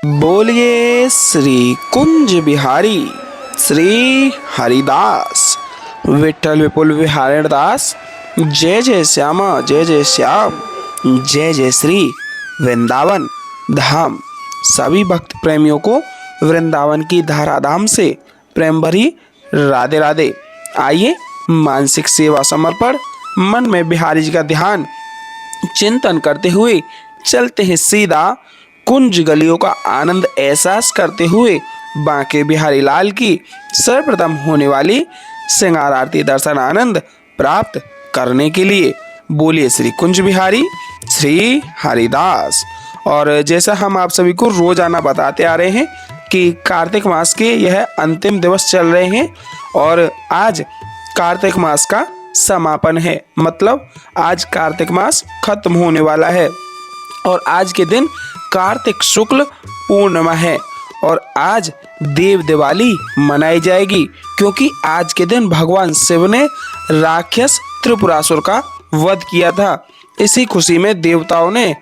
बोलिए श्री कुंज बिहारी श्री हरिदास विठल विपुल विहारण दास। जय जय श्यामा जय जय श्याम जय जय श्री वृंदावन धाम। सभी भक्त प्रेमियों को वृंदावन की धाराधाम से प्रेम भरी राधे राधे। आइए मानसिक सेवा समर्पण, मन में बिहारी जी का ध्यान चिंतन करते हुए चलते हैं सीधा कुंज गलियों का आनंद एहसास करते हुए बांके बिहारी लाल की सर्वप्रथम होने वाली श्रृंगार आरती दर्शन आनंद प्राप्त करने के लिए। बोलिए श्री कुंज बिहारी श्री हरिदास। और जैसा हम आप सभी को रोजाना बताते आ रहे हैं कि कार्तिक मास के यह अंतिम दिवस चल रहे हैं और आज कार्तिक मास का समापन है, मतलब आज कार्तिक मास खत्म होने वाला है और आज के दिन कार्तिक शुक्ल पूर्णिमा है और आज देव दिवाली मनाई जाएगी, क्योंकि आज के दिन भगवान शिव ने राक्षस त्रिपुरासुर का वध किया था। इसी खुशी में देवताओं ने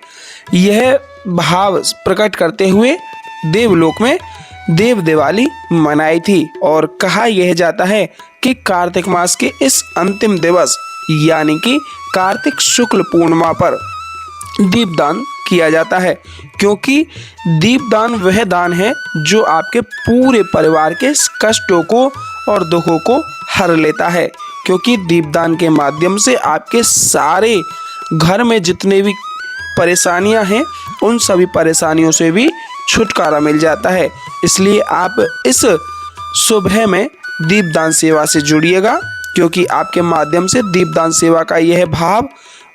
यह भाव प्रकट करते हुए देवलोक में देव दिवाली मनाई थी। और कहा यह जाता है कि कार्तिक मास के इस अंतिम दिवस यानी कि कार्तिक शुक्ल पूर्णिमा पर दीपदान किया जाता है, क्योंकि दीपदान वह दान है जो आपके पूरे परिवार के कष्टों को और दुखों को हर लेता है। क्योंकि दीपदान के माध्यम से आपके सारे घर में जितने भी परेशानियां हैं उन सभी परेशानियों से भी छुटकारा मिल जाता है। इसलिए आप इस सुबह में दीपदान सेवा से जुड़िएगा, क्योंकि आपके माध्यम से दीपदान सेवा का यह भाव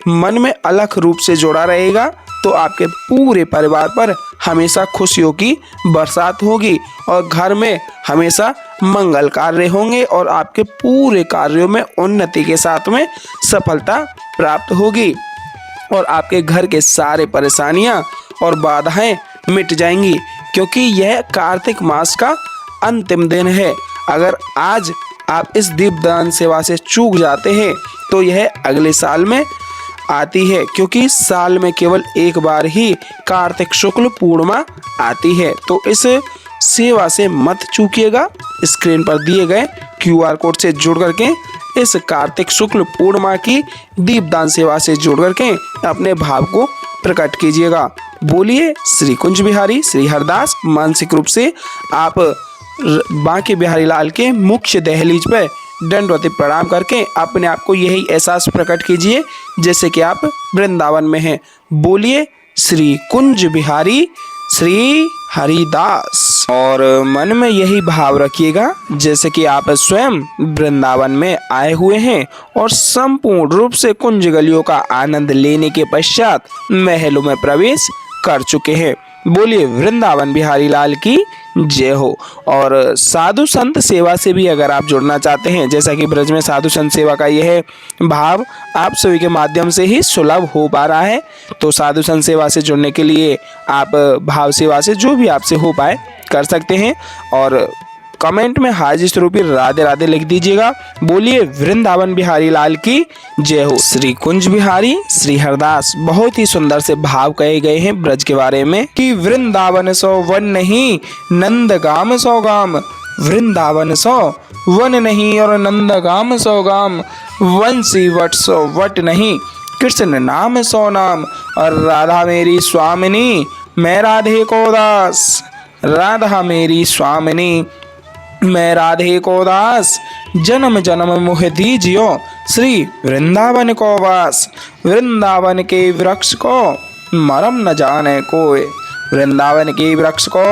मन में अलग रूप से जोड़ा रहेगा तो आपके पूरे परिवार पर हमेशा खुशियों की बरसात होगी और घर में हमेशा मंगल कार्य होंगे और आपके पूरे कार्यों में उन्नति के साथ में सफलता प्राप्त होगी और आपके घर के सारे परेशानियां और बाधाएं मिट जाएंगी। क्योंकि यह कार्तिक मास का अंतिम दिन है। अगर आज आप इस दीपदान सेवा से चूक जाते हैं तो यह अगले साल में आती है, क्योंकि साल में केवल एक बार ही कार्तिक शुक्ल पूर्णिमा आती है। तो इस सेवा से मत चूकिएगा। स्क्रीन पर दिए गए QR कोड से जुड़ करके इस कार्तिक शुक्ल पूर्णिमा की दीपदान सेवा से जुड़ करके अपने भाव को प्रकट कीजिएगा। बोलिए श्री कुंज बिहारी श्री हरदास। मानसिक रूप से आप बांके बिहारी लाल के मुख्य दहलीज पर दंडवती प्रणाम करके अपने आप को यही एहसास प्रकट कीजिए जैसे कि आप वृंदावन में हैं। बोलिए श्री कुंज बिहारी श्री हरिदास। और मन में यही भाव रखिएगा जैसे कि आप स्वयं वृंदावन में आए हुए हैं और संपूर्ण रूप से कुंज गलियों का आनंद लेने के पश्चात महलों में प्रवेश कर चुके हैं। बोलिए वृंदावन बिहारी लाल की जय हो। और साधु संत सेवा से भी अगर आप जुड़ना चाहते हैं, जैसा कि ब्रज में साधु संत सेवा का यह भाव आप सभी के माध्यम से ही सुलभ हो पा रहा है, तो साधु संत सेवा से जुड़ने के लिए आप भाव सेवा से जो भी आपसे हो पाए कर सकते हैं और कमेंट में हाजिर स्वरूपी राधे राधे लिख दीजिएगा। बोलिए वृंदावन बिहारी लाल की जय हो। श्री कुंज बिहारी श्री हरदास। बहुत ही सुंदर से भाव कहे गए हैं ब्रज के बारे में कि वृंदावन सौ वन नहीं नंदगाम सौ गाम। वृंदावन सौ वन नहीं और नंदगाम सौ गाम। वंशी वट सौ वट नहीं कृष्ण नाम सौ नाम। और राधा मेरी स्वामिनी मैं राधे को दास। राधा मेरी स्वामिनी मैं राधे को दास। जन्म जन्म मुह दीजियो श्री वृंदावन को वास। वृंदावन के वृक्ष को मरम न जाने कोई। वृंदावन के वृक्ष को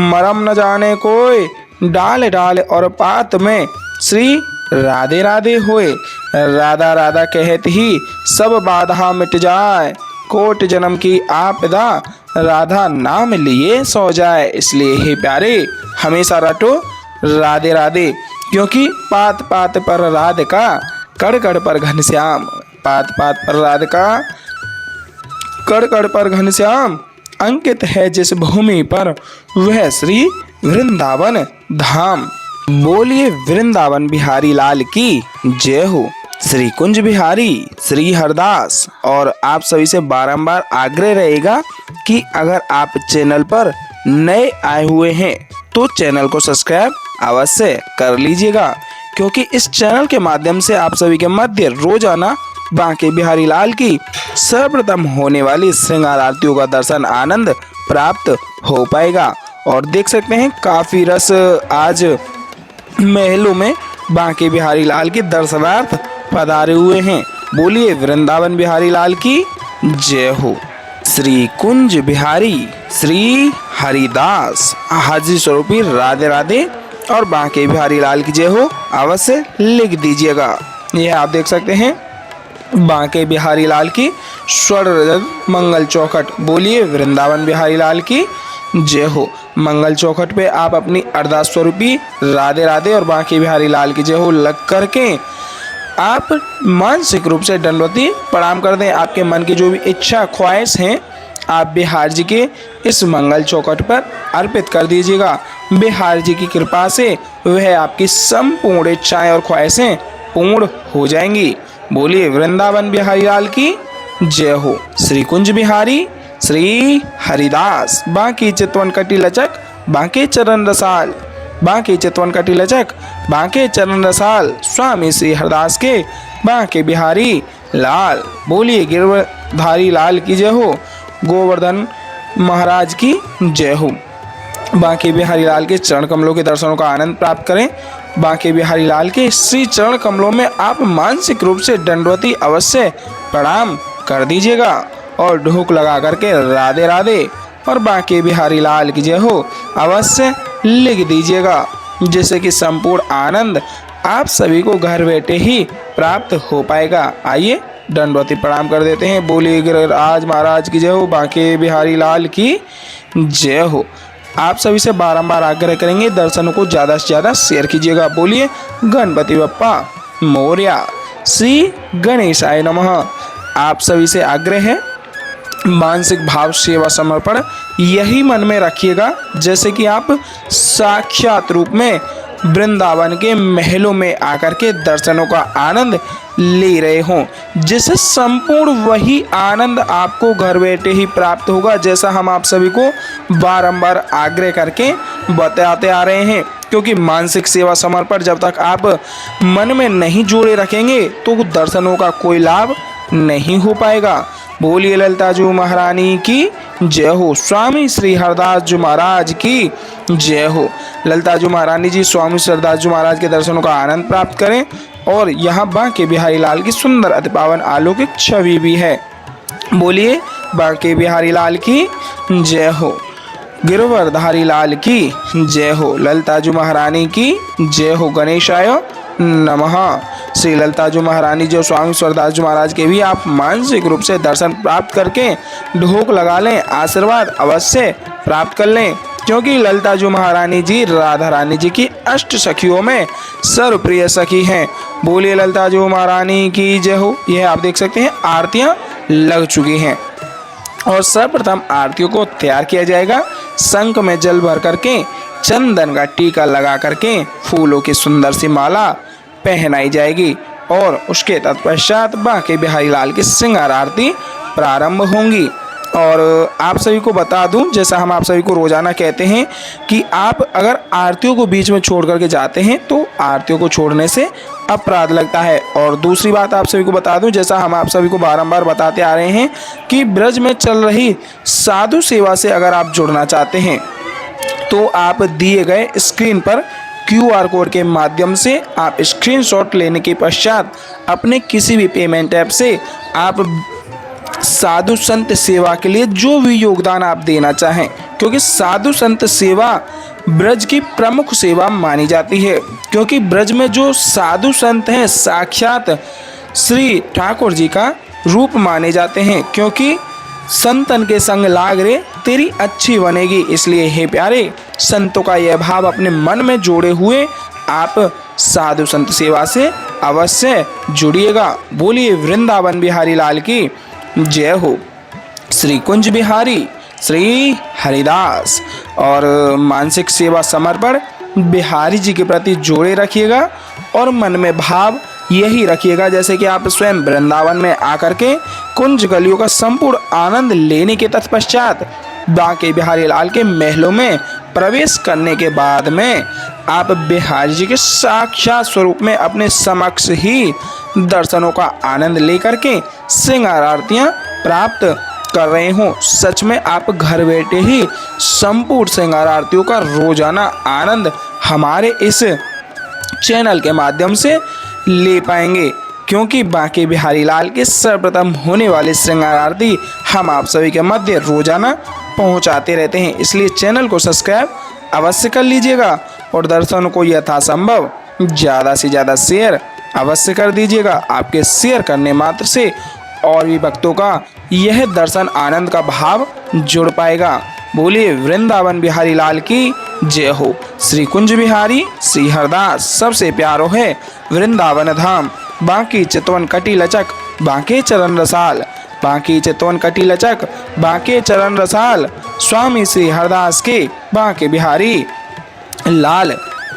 मरम न जाने कोई। डाल डाल और पात में श्री राधे राधे होए। राधा राधा कहत ही सब बाधा मिट जाए। कोट जन्म की आपदा राधा नाम लिए सो जाए। इसलिए हे प्यारे हमेशा रटो राधे राधे, क्योंकि पात पात पर राधिका कड़ कड़ पर घनश्याम। पात पात पर राधिका कड़ कड़ पर घनश्याम। अंकित है जिस भूमि पर वह श्री वृंदावन धाम। बोलिए वृंदावन बिहारी लाल की जय हो। श्री कुंज बिहारी श्री हरदास। और आप सभी से बारंबार आग्रह रहेगा कि अगर आप चैनल पर नए आए हुए हैं तो चैनल को सब्सक्राइब अवश्य कर लीजिएगा, क्योंकि इस चैनल के माध्यम से आप सभी के मध्य रोजाना बांके बिहारी लाल की सर्वप्रथम होने वाली श्रृंगार आरतियों का दर्शन आनंद प्राप्त हो पाएगा। और देख सकते हैं काफी रस आज महलों में बांके बिहारी लाल के दर्शनार्थ पधारे हुए हैं। बोलिए वृंदावन बिहारी लाल की जय हो। श्री कुंज बिहारी श्री हरिदास हाजिर स्वरूपी राधे राधे और बांके बिहारी लाल की जय हो अवश्य लिख दीजिएगा। यह आप देख सकते हैं बांके बिहारी लाल की स्वर्ण रजत मंगल चौखट। बोलिए वृंदावन बिहारी लाल की जय हो। मंगल चौखट पे आप अपनी अरदास स्वरूपी राधे राधे और बांके बिहारी लाल की जय हो लग करके आप मानसिक रूप से दंडवती प्रणाम कर दें। आपके मन की जो भी इच्छा ख्वाहिश हैं आप बिहार जी के इस मंगल चौखट पर अर्पित कर दीजिएगा। बिहार जी की कृपा से वह आपकी संपूर्ण इच्छाएं और ख्वाहिशें पूर्ण हो जाएंगी। बोलिए वृंदावन बिहारी लाल की जय हो। श्री कुंज बिहारी श्री हरिदास बांके चितवन कटी लचक बांके चरण रसाल बांके चितवन कटी लचक बांके चरण रसाल स्वामी श्री हरदास के बांके बिहारी लाल। बोलिए गिरधारी लाल की जय हो। गोवर्धन महाराज की जय हो। बांके बिहारी लाल के चरण कमलों के दर्शनों का आनंद प्राप्त करें। बांके बिहारी लाल के श्री चरण कमलों में आप मानसिक रूप से दंडवती अवश्य प्रणाम कर दीजिएगा और ढोक लगा करके राधे राधे और बांके बिहारी लाल की जय हो अवश्य लिख दीजिएगा, जिससे कि संपूर्ण आनंद आप सभी को घर बैठे ही प्राप्त हो पाएगा। आइए दंडवती प्रणाम कर देते हैं। बोलिए गिरिराज महाराज की जय हो। बांके बिहारी लाल की जय हो। आप सभी से बारंबार आग्रह करेंगे दर्शनों को ज़्यादा से ज़्यादा शेयर कीजिएगा। बोलिए गणपति बप्पा मोरया। श्री गणेशाय नमः। आप सभी से आग्रह है मानसिक भाव सेवा समर्पण यही मन में रखिएगा, जैसे कि आप साक्षात रूप में वृंदावन के महलों में आकर के दर्शनों का आनंद ले रहे हों, जिससे संपूर्ण वही आनंद आपको घर बैठे ही प्राप्त होगा, जैसा हम आप सभी को बारंबार आग्रह करके बताते आ रहे हैं। क्योंकि मानसिक सेवा समर्पण जब तक आप मन में नहीं जोड़े रखेंगे तो दर्शनों का कोई लाभ नहीं हो पाएगा। बोलिए ललिता जी महारानी की जय हो। स्वामी श्री हरदास जी महाराज की जय हो। ललिता जी महारानी जी स्वामी श्री हरदास जी महाराज के दर्शनों का आनंद प्राप्त करें। और यहाँ बांके बिहारी लाल की सुंदर अति पावन अलौकिक छवि भी है। बोलिए बांके बिहारी लाल की जय हो। गिरवरधारी लाल की जय हो। ललिता जी महारानी की जय हो। गणेशाय नमः। श्री ललिता जी महारानी जो स्वामी स्वरदास जी महाराज के भी आप मानसिक रूप से दर्शन प्राप्त करके ढोक लगा लें, आशीर्वाद अवश्य प्राप्त कर लें, क्योंकि ललिता जी महारानी जी राधा रानी जी की अष्ट सखियों में सर्वप्रिय सखी हैं। बोलिए ललिता जी महारानी की जय हो। यह आप देख सकते हैं आरतियां लग चुकी हैं और सर्वप्रथम आरतियों को तैयार किया जाएगा। शंख में जल भर करके चंदन का टीका लगा करके फूलों की सुंदर सी माला पहनाई जाएगी और उसके तत्पश्चात बांके बिहारी लाल की श्रृंगार आरती प्रारंभ होंगी। और आप सभी को बता दूं, जैसा हम आप सभी को रोजाना कहते हैं कि आप अगर आरतियों को बीच में छोड़ करके जाते हैं तो आरतियों को छोड़ने से अपराध लगता है। और दूसरी बात आप सभी को बता दूं, जैसा हम आप सभी को बारंबार बताते आ रहे हैं कि ब्रज में चल रही साधु सेवा से अगर आप जुड़ना चाहते हैं तो आप दिए गए स्क्रीन पर QR कोड के माध्यम से आप स्क्रीनशॉट लेने के पश्चात अपने किसी भी पेमेंट ऐप से आप साधु संत सेवा के लिए जो भी योगदान आप देना चाहें, क्योंकि साधु संत सेवा ब्रज की प्रमुख सेवा मानी जाती है। क्योंकि ब्रज में जो साधु संत हैं साक्षात श्री ठाकुर जी का रूप माने जाते हैं। क्योंकि संतन के संग लाग रे तेरी अच्छी बनेगी। इसलिए हे प्यारे संतों का यह भाव अपने मन में जोड़े हुए आप साधु संत सेवा से अवश्य जुड़िएगा। बोलिए वृंदावन बिहारी लाल की जय हो। श्री कुंज बिहारी श्री हरिदास और मानसिक सेवा समर्पण बिहारी जी के प्रति जोड़े रखिएगा और मन में भाव यही रखिएगा जैसे कि आप स्वयं वृंदावन में आकर के कुंज गलियों का संपूर्ण आनंद लेने के तत्पश्चात बांके बिहारी लाल के महलों में प्रवेश करने के बाद में आप बिहारी जी के साक्षात स्वरूप में अपने समक्ष ही दर्शनों का आनंद लेकर के श्रृंगार आरतियां प्राप्त कर रहे हो। सच में आप घर बैठे ही संपूर्ण श्रृंगार आरतियों का रोजाना आनंद हमारे इस चैनल के माध्यम से ले पाएंगे, क्योंकि बांके बिहारी लाल के सर्वप्रथम होने वाली श्रृंगार आरती हम आप सभी के मध्य रोजाना पहुंचाते रहते हैं। इसलिए चैनल को सब्सक्राइब अवश्य कर लीजिएगा और दर्शनों को यथासंभव ज़्यादा से ज़्यादा शेयर अवश्य कर दीजिएगा। आपके शेयर करने मात्र से और भी भक्तों का यह दर्शन आनंद का भाव जुड़ पाएगा। बोलिए वृंदावन बिहारी लाल की जय हो। श्री कुंज बिहारी श्री हरदास सबसे प्यारो है वृंदावन धाम। बांकी चितवन कटी लचक बांके चरण रसाल, बांकी चितवन कटी लचक बांके चरण रसाल। स्वामी श्री हरदास के बांके बिहारी लाल।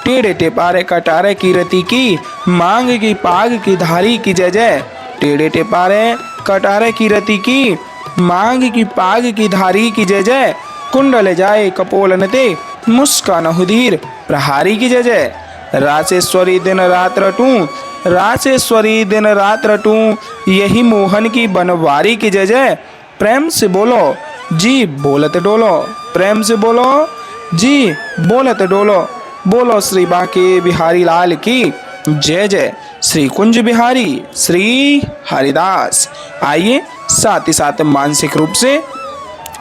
टेढ़े टेपारे कटारे की रति की मांग की पाग की धारी की जय जय। टेढ़े टेपारे कटारे की रति की मांग की पाग की धारी की जय जय। कुंडल जाए कपोलन ते मुस्कान हुदीर प्रहारी की जय जय। रासेश्वरी दिन रात रटूं, रासेश्वरी दिन रात रटूं, यही मोहन की बनवारी की जय जय। प्रेम से बोलो जी बोलत डोलो, प्रेम से बोलो जी बोलत डोलो। बोलो श्री बांके बिहारी लाल की जय जय। श्री कुंज बिहारी श्री हरिदास। आइए साथ ही साथ मानसिक रूप से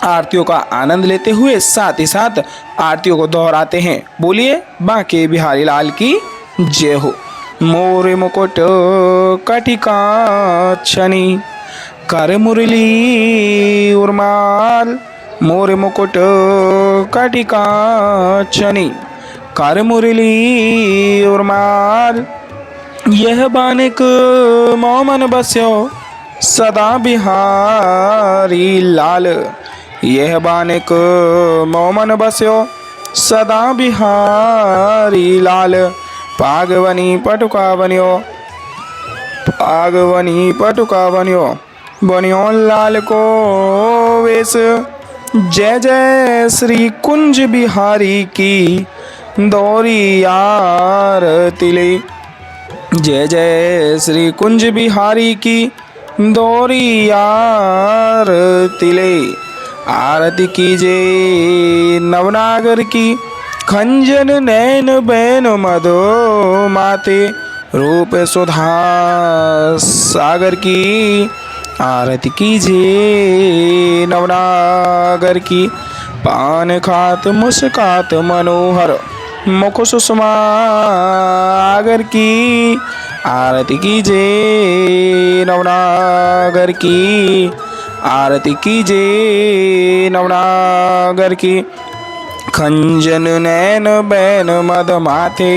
आरतियों का आनंद लेते हुए साथ ही साथ आरतियों को दोहराते हैं। बोलिए बांके बिहारी लाल की जय हो। मोरे मुकुट कटिका छनी कर मुरली उर्माल, मोरे मुकुट कटिका छनी कर मुरली उर्माल। यह बानिक मोमन बस्यो सदा बिहारी लाल, यह बानिक मोमन बस्यो सदा बिहारी लाल। पागवनी पटुका बनियो, पागवनी पटुका बनियो, बनियो लाल को वेश। जय जय श्री कुंज बिहारी की दौरी आरती ले, जय जय श्री कुंज बिहारी की दौरी आरती ले। आरती कीजे नवनागर की खंजन नैन बैन मधो माते रूप सुधा सागर की। आरती कीजिए नवनागर की पान खात मुस्कात मनोहर मुख सुषमा आगर की। आरती कीजिए नवनागर की, आरती कीजिए नवनागर की। खंजन नैन बैन मद माथे,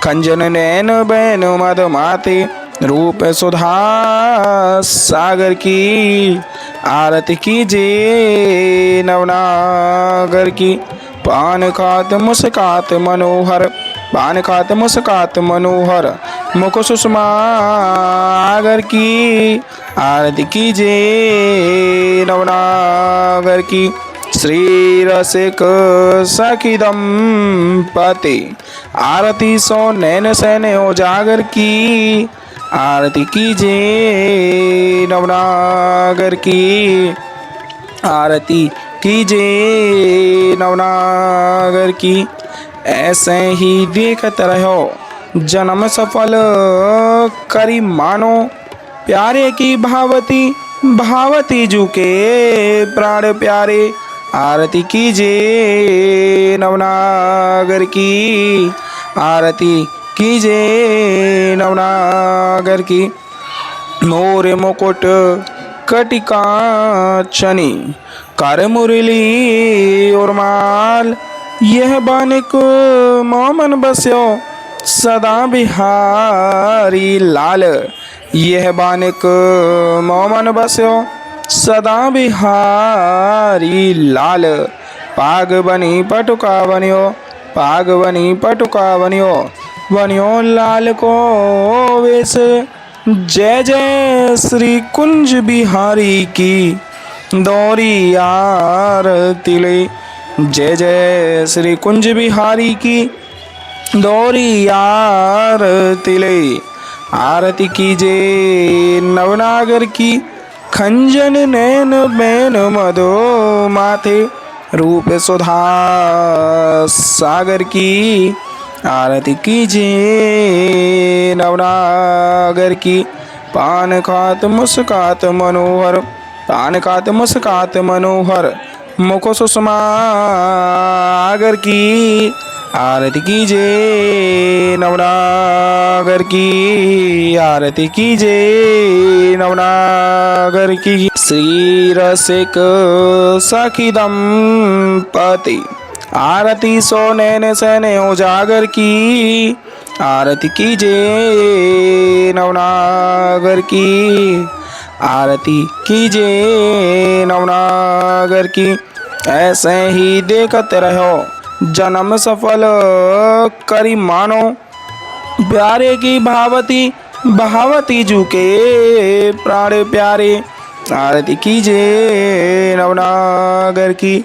खंजन नैन बैन मद माथे रूप सुधा सागर की। आरती कीजिए नवनागर की पान खात मुस्कात मनोहर, पान खात मुस्कात मनोहर मुख सुषमा आगर की। आरती कीजिए नवनागर की। श्री रसिक सखी दंपति आरती सो नैन सैन उजागर की। आरती कीजिए नवनागर की, आरती कीजिए नवनागर की। ऐसे ही देखत रहो जन्म सफल करी मानो, प्यारे की भावती भावती जू के प्राण प्यारे। आरती कीजिए नवनागर की, आरती कीजिए नवनागर की। मोरे मुकुट कटिका छनी कर मुरली उर्माल, यह बानिक मोमन बस्यो सदा बिहारी लाल। यह बानिक मोमन बस्यो सदा बिहारी लाल। पाग बनी पटुका बनियो, पाग बनी पटुका बनियो, बनियो लाल को वेश। जय जय श्री कुंज बिहारी की दौरी आरती ले। जय जय श्री कुंज बिहारी की दौरी आरती ले। आरती कीजे नवनागर की खंजन नैन बैन मधो माथे रूप सुधा सागर की। आरती कीजिए नवनागर की पान खात मुस्कात मनोहर। पान खात मुस्कात मनोहर मुख सुषमागर की। आरती कीजिए नवनागर की। आरती कीजिए नवनागर की। श्री रसिक सखी दंपति आरती सो नैन सैने उजागर की। आरती कीजिए नवनागर की। आरती कीजिए नवनागर की। ऐसे ही देखते रहो जन्म सफल करी मानो। प्यारे की भावती बहावती जू के प्राण प्यारे। आरती कीजिए नवनागर की।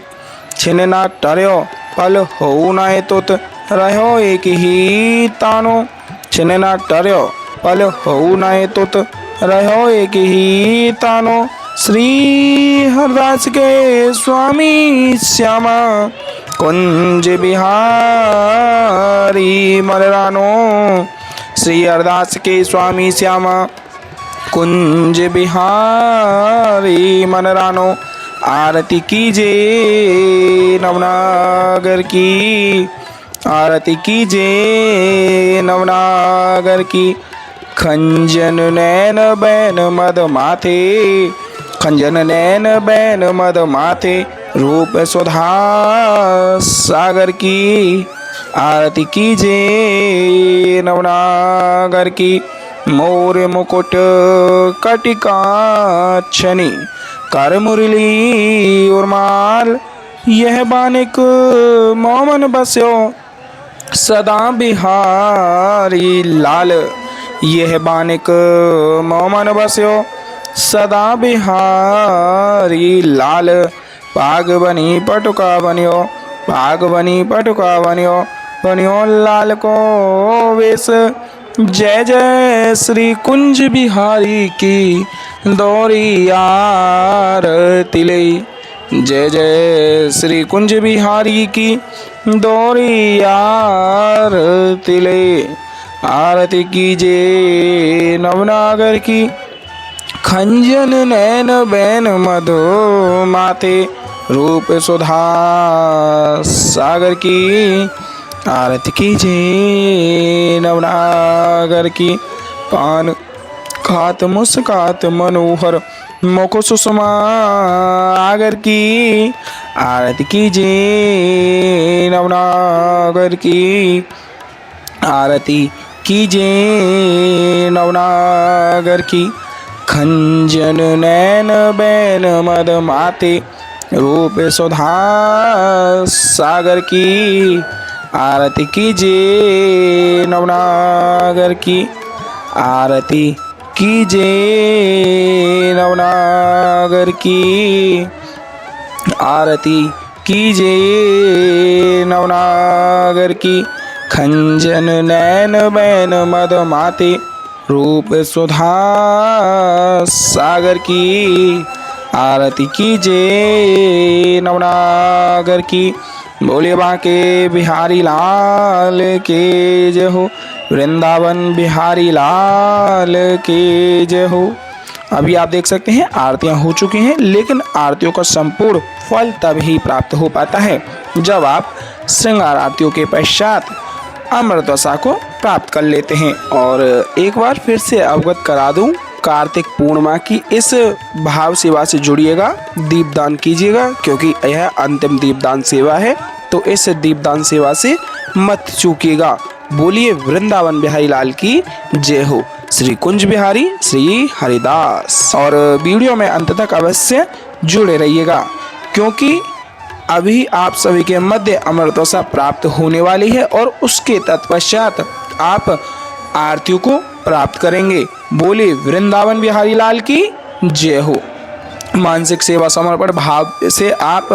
छिन ना टर्यो पल हो नाए तुत रहो एक ही तानो। छिन ना टर्यो पल हो नाए तुत रहो एक ही तानो। श्री हरदास के स्वामी श्यामा कुंज बिहारी मलरानो। श्री हरदास के स्वामी श्यामा कुंज बिहारी मनरानो। आरती कीजिए नवनागर की। आरती कीजिए नवनागर की। खंजन नैन बैन मद माथे। खंजन नैन बैन मद माथे रूप सुधा सागर की। आरती कीजिए नवनागर की। मोर मुकुट कटिकाक्षनी कर मुरली उर्माल। यह बानिक मोमन बस्यो सदा बिहारी लाल। यह बानिक मोमन बस्यो सदा बिहारी लाल। पाग बनी पटुका बनियो। पाग बनी पटुका बनियो। बनियो लाल को वेश। जय जय श्री कुंज बिहारी की दौरी आरती ले। जय जय श्री कुंज बिहारी की दौरी आरती ले। आरती कीजिए नवनागर की। खंजन नैन बैन मधु माथे रूप सुधा सागर की। आरती कीजिए नवनागर की। पान खात मुस्कात मनोहर मुख सुषमा आगर की। आरती कीजिए नवनागर की। आरती कीजिए नवनागर की। खंजन नैन बैन मद माते रूप सुधा सागर की। आरती कीजिए नवनागर की। आरती कीजिए नवनागर की। आरती कीजिए नवनागर की। खंजन नैन बैन मद माते रूप सुधा सागर की। आरती कीजिए नवनागर की। बोले बांके बिहारी लाल के जय हो। वृंदावन बिहारी लाल के जय हो। अभी आप देख सकते हैं आरतियां हो चुकी हैं, लेकिन आरतियों का संपूर्ण फल तभी प्राप्त हो पाता है जब आप श्रृंगार आरतियों के पश्चात अमृतवसा को प्राप्त कर लेते हैं। और एक बार फिर से अवगत करा दूं, कार्तिक पूर्णिमा की इस भाव सेवा से जुड़िएगा, दीपदान कीजिएगा, क्योंकि यह अंतिम दीपदान सेवा है। तो इस दीपदान सेवा से मत चूकिएगा। बोलिए वृंदावन बिहारी लाल की जय हो। श्री कुंज बिहारी श्री हरिदास। और वीडियो में अंत तक अवश्य जुड़े रहिएगा, क्योंकि अभी आप सभी के मध्य अमृतवसा प्राप्त होने वाली है और उसके तत्पश्चात आप आरतियों को प्राप्त करेंगे। बोले वृंदावन बिहारी लाल की जय हो। मानसिक सेवा समर्पण भाव से आप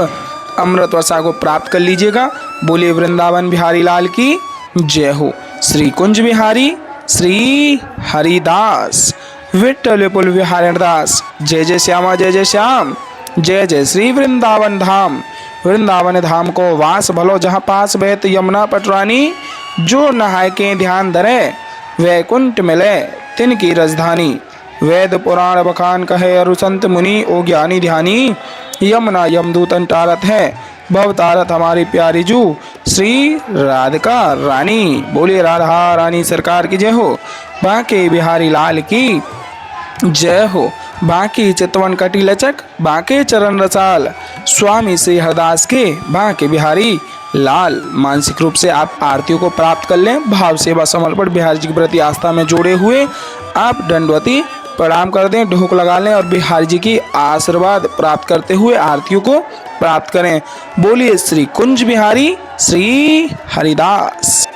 अमृत वर्षा को प्राप्त कर लीजिएगा। बोलिए वृंदावन बिहारी लाल की जय हो। श्री कुंज बिहारी श्री हरिदास विठ्ठल विपुल बिहारी दास। जय जय श्यामा जय जय श्याम। जय जय श्री वृंदावन धाम। वृंदावन धाम को वास भलो जहाँ पास बहत यमुना पटरानी। जो नहाय के ध्यान धरे वैकुंठ मिले तिनकी राजधानी। वेद पुराण बखान कहे अरु संत मुनि ओ ज्ञानी ध्यानी। यमुना यमदूतन टारत है भव तारत हमारी प्यारी जू श्री राधिका रानी। बोलिए राधा रानी सरकार की जय हो। बांके बिहारी लाल की जय हो। बांकी चितवन कटी लचक बांके चरण रसाल। स्वामी श्री हरदास के बांके बिहारी लाल। मानसिक रूप से आप आरतियों को प्राप्त कर लें। भाव सेवा समर्पण बिहारी जी के प्रति आस्था में जोड़े हुए आप दंडवती प्रणाम कर दें, ढोक लगा लें और बिहारी जी की आशीर्वाद प्राप्त करते हुए आरतियों को प्राप्त करें। बोलिए श्री कुंज बिहारी श्री हरिदास।